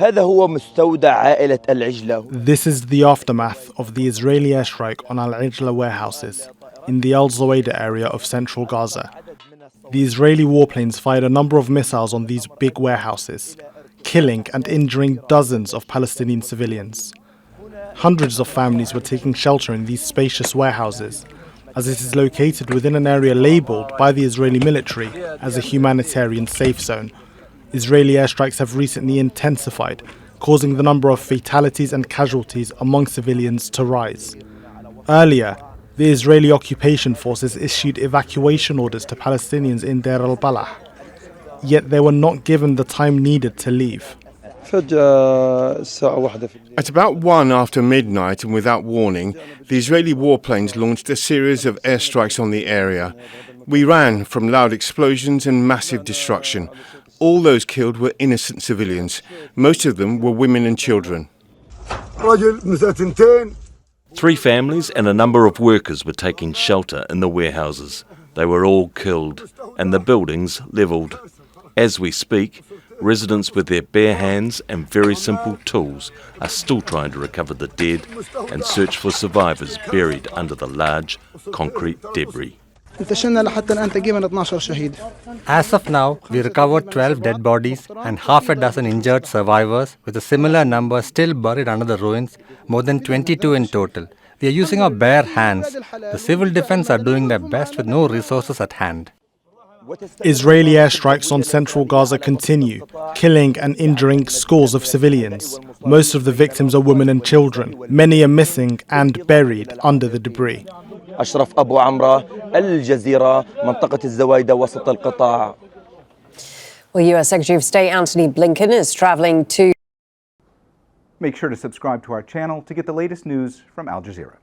هذا هو مستودع عائلة العجلة. This is the aftermath of the Israeli airstrike on Al-Ijla warehouses in the Zawaida area of central Gaza. The Israeli warplanes fired a number of missiles on these big warehouses, killing and injuring dozens of Palestinian civilians. Hundreds of families were taking shelter in these spacious warehouses, as it is located within an area labelled by the Israeli military as a humanitarian safe zone. Israeli airstrikes have recently intensified, causing the number of fatalities and casualties among civilians to rise. Earlier, the Israeli occupation forces issued evacuation orders to Palestinians in Deir al-Balah, yet they were not given the time needed to leave. At about 1 after midnight and without warning, the Israeli warplanes launched a series of airstrikes on the area. We ran from loud explosions and massive destruction. All those killed were innocent civilians. Most of them were women and children. 3 families and a number of workers were taking shelter in the warehouses. They were all killed and the buildings levelled. As we speak, residents with their bare hands and very simple tools are still trying to recover the dead and search for survivors buried under the large concrete debris. As of now, we recovered 12 dead bodies and half a dozen injured survivors, with a similar number still buried under the ruins, more than 22 in total. We are using our bare hands. The civil defense are doing their best with no resources at hand. Israeli airstrikes on central Gaza continue, killing and injuring scores of civilians. Most of the victims are women and children. Many are missing and buried under the debris. Ashraf Abu Amra, Jazeera, منطقة الزوايدة وسط القطاع. Well, US Secretary of State Antony Blinken is traveling to... Make sure to subscribe to our channel to get the latest news from Al Jazeera.